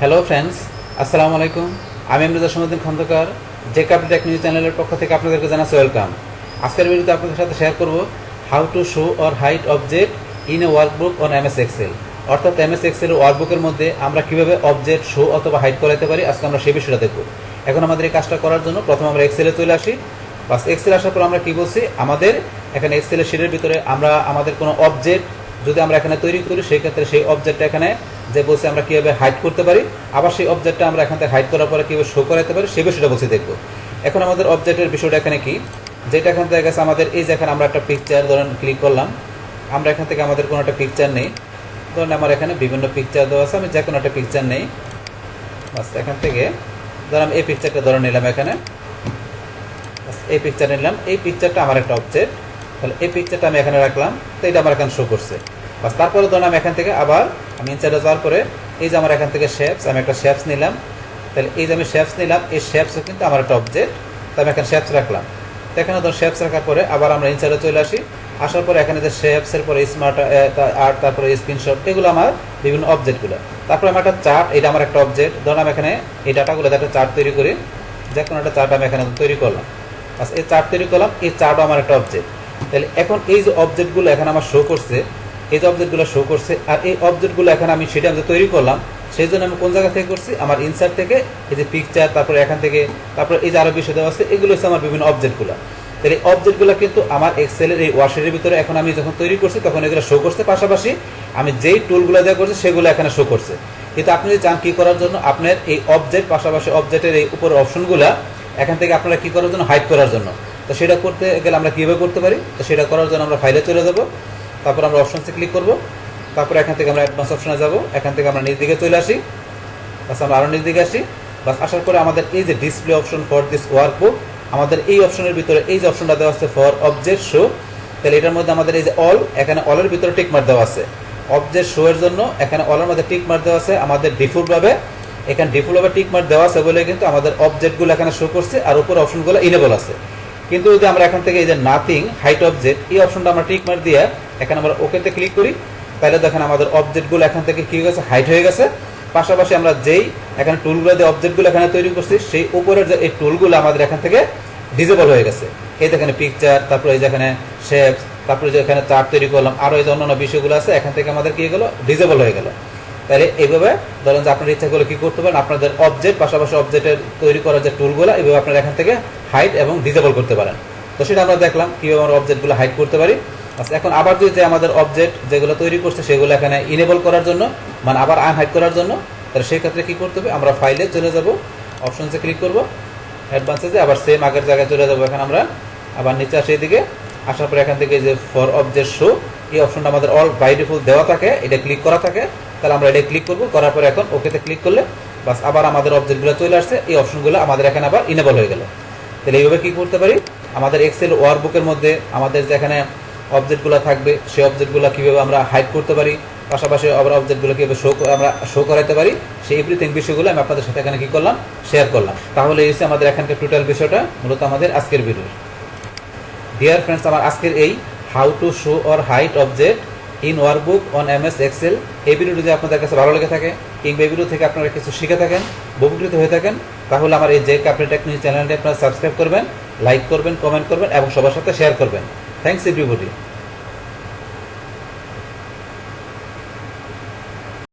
Hello friends, আসসালামু আলাইকুম। আমি ইমরুজা সমুদ্দিন খন্দকার, যে কাপি টেক নিউজ চ্যানেলের পক্ষ থেকে আপনাদেরকে জানাচ্ছি ওয়েলকাম। আজকের ভিডিওতে আপনাদের সাথে শেয়ার করব how to show or hide object in a workbook on MS Excel. অর্থাৎ এমএস এক্সেল ওয়ার্কবুকের মধ্যে আমরা কীভাবে অবজেক্ট শো অথবা হাইড করাতে পারি, আজকে আমরা সেই বিষয়টা দেখব। এখন আমাদের এই কাজটা করার জন্য প্রথমে আমরা এক্সেলে চলে আসি। বাস এক্সেলে আসার পর আমরা কী বলছি, আমাদের এখানে এক্সেলের শিটের ভিতরে আমরা আমাদের কোনো অবজেক্ট যদি আমরা এখানে তৈরি করি, সেই ক্ষেত্রে সেই অবজেক্টটা এখানে যে বলছে আমরা কীভাবে হাইড করতে পারি, আবার সেই অবজেক্টটা আমরা এখান থেকে হাইড করার পরে কীভাবে শো করাতে পারি সেই বিষয়টা বলছি দেখব। এখন আমাদের অবজেক্টের বিষয়টা এখানে কি, যেটা এখান থেকে গেছে আমাদের এই যে এখানে আমরা একটা পিকচার ধরেন ক্লিক করলাম, আমরা এখান থেকে আমাদের কোনো একটা পিকচার নেই, ধরেন আমার এখানে বিভিন্ন পিকচার দেওয়া আছে, আমি যে কোনো একটা পিকচার নেই। বাস এখান থেকে ধরুন এই পিকচারটা ধরে নিলাম, এখানে এই পিকচার নিলাম, এই পিকচারটা আমার একটা অবজেক্ট, তাহলে এই পিকচারটা আমি এখানে রাখলাম, তো এটা আমার এখানে শো করছে। বাস তারপরে ধরুন আমি এখান থেকে আবার আমি ইনসাইডে যাওয়ার পরে এই যে আমার এখান থেকে শেপস, আমি একটা শেপস নিলাম, তাহলে এই যে আমি শেপস নিলাম, এই শেপসও কিন্তু আমার একটা অবজেক্ট, তো আমি এখানে শেপস রাখলাম। তো এখানে ধরুন শেপস রাখার পরে আবার আমরা ইনসাইডে চলে আসি, আসার পরে এখানে যে শেপসের পরে স্মার্ট আর্ট, তারপরে স্ক্রিনশট, এগুলো আমার বিভিন্ন অবজেক্টগুলো। তারপরে আমার একটা চার্ট, এটা আমার একটা অবজেক্ট, ধরুন আমি এখানে এই ডাটাগুলো একটা চার্ট তৈরি করি, যে কোনো একটা চার্ট আমি এখানে তৈরি করলাম। বাস এই চার্ট তৈরি করলাম, এই চার্টও আমার একটা অবজেক্ট। তাহলে এখন এই যে অবজেক্টগুলো এখানে আমার শো করছে, এই যে অবজেক্টগুলো শো করছে, আর এই অবজেক্টগুলো এখানে আমি সেটা আমি তৈরি করলাম, সেই জন্য আমি কোন জায়গা থেকে করছি, আমার ইনসার্ট থেকে, এই যে পিকচার, তারপরে এখান থেকে, তারপরে এই যে আরও বিষয় দেওয়া আছে, এগুলো হচ্ছে আমার বিভিন্ন অবজেক্টগুলো। তাহলে এই অবজেক্টগুলো কিন্তু আমার এক্সেলের এই ওয়ার্কশিটের ভিতরে এখন আমি যখন তৈরি করছি তখন এগুলো শো করছে, পাশাপাশি আমি যেই টুলগুলো দেওয়া করছি সেগুলো এখানে শো করছে। কিন্তু আপনি যদি চান কী করার জন্য, আপনার এই অবজেক্ট পাশাপাশি অবজেক্টের এই উপরের অপশনগুলো এখান থেকে আপনারা কী করার জন্য, হাইড করার জন্য, তো সেটা করতে গেলে আমরা কীভাবে করতে পারি, তো সেটা করার জন্য আমরা ফাইলে চলে যাব, তারপর আমরা অপশনসে ক্লিক করব, তারপর এখান থেকে আমরা অ্যাডভান্স অপশনে যাব, এখান থেকে আমরা নিচ দিকে চলে আসি, বাস আমরা আরও নিচ দিকে আসি। বাস আসার পরে আমাদের এই যে display option for this workbook, আমাদের এই অপশনের ভিতরে এই যে অপশনটা দেওয়া আছে ফর অবজেক্ট শো, তাহলে এটার মধ্যে আমাদের এই যে অল, এখানে অলের ভিতরে টিক মার্ক দেওয়া আছে। অবজেক্ট শো এর জন্য এখানে অলের মধ্যে টিক মার্ক দেওয়া আছে, আমাদের ডিফল্টভাবে এখানে ডিফল্টভাবে টিক মার্ক দেওয়া আছে বলে কিন্তু আমাদের অবজেক্টগুলো এখানে শো করছে, আর উপর অপশনগুলো ইনেবল আছে। কিন্তু যদি আমরা এখান থেকে এই যে নাথিং হাইট অবজেক্ট, এই অপশনটা আমরা টিক মার্ক দিয়ে এখানে আমরা ওকেতে ক্লিক করি, তাহলে দেখেন আমাদের অবজেক্টগুলো এখান থেকে কী হয়ে গেছে, হাইট হয়ে গেছে। পাশাপাশি আমরা যেই এখানে টুলগুলো দিয়ে অবজেক্টগুলো এখানে তৈরি করছি, সেই উপরের যে এই টুলগুলো আমাদের এখান থেকে ডিজেবল হয়ে গেছে। এই যেখানে পিকচার, তারপরে এই যেখানে শেপস, তারপরে যে এখানে চার্ট তৈরি করলাম, আরও এই যে অন্যান্য বিষয়গুলো আছে, এখান থেকে আমাদের কী গেলো, ডিজেবল হয়ে গেল। তাহলে এইভাবে ধরেন যে আপনার ইচ্ছা করলে কী করতে পারেন, আপনাদের অবজেক্ট পাশাপাশি অবজেক্টের তৈরি করার যে টুলগুলো, এইভাবে আপনারা এখান থেকে হাইড এবং ডিজেবল করতে পারেন। তো সেটা আমরা দেখলাম কীভাবে আমরা অবজেক্টগুলো হাইড করতে পারি। আচ্ছা, এখন আবার যে আমাদের অবজেক্ট যেগুলো তৈরি করছে সেগুলো এখানে ইনেবল করার জন্য, মানে আবার আনহাইড করার জন্য, তাহলে সেই ক্ষেত্রে কী করতে হবে, আমরা ফাইলে চলে যাব, অপশনসে ক্লিক করব, অ্যাডভান্সে আবার সেম আগের জায়গায় চলে যাবো। এখানে আমরা আবার নিচে আসি, এদিকে আসার পরে এখান থেকে যে ফর অবজেক্ট শো, এই অপশনটা আমাদের অল বাই ডিফল্ট দেওয়া থাকে, এটা ক্লিক করা থাকে, তাহলে আমরা এটা ক্লিক করবো, করার পরে এখন ওকেতে ক্লিক করলে বাস আবার আমাদের অবজেক্টগুলো চলে আসছে, এই অপশনগুলো আমাদের এখানে আবার ইনেবল হয়ে গেল। তাহলে এইভাবে কী করতে পারি, আমাদের এক্সেল ওয়ার্কবুকের মধ্যে আমাদের যেখানে অবজেক্টগুলো থাকবে সেই অবজেক্টগুলো কীভাবে আমরা হাইড করতে পারি, পাশাপাশি আবার অবজেক্টগুলো কীভাবে আমরা শো করাতে পারি, সেই এভরিথিং বিষয়গুলো আমি আপনাদের সাথে এখানে কী করলাম, শেয়ার করলাম। তাহলে এই হচ্ছে আমাদের এখানকার টোটাল বিষয়টা, মূলত আমাদের আজকের ভিডিও। ডিয়ার ফ্রেন্ডস, আমার আজকের এই how to show or hide object in workbook on MS Excel, এই ভিডিওটি যদি আপনাদের কাছে ভালো লেগে থাকে কিংবা এই ভিডিও থেকে আপনারা কিছু শিখে থাকেন, উপকৃত হয়ে থাকেন, তাহলে আমার এই যে কাপি টেক নিউজ চ্যানেলটি আপনারা সাবস্ক্রাইব করবেন, লাইক করবেন, কমেন্ট করবেন এবং সবার সাথে শেয়ার করবেন। Thanks everybody.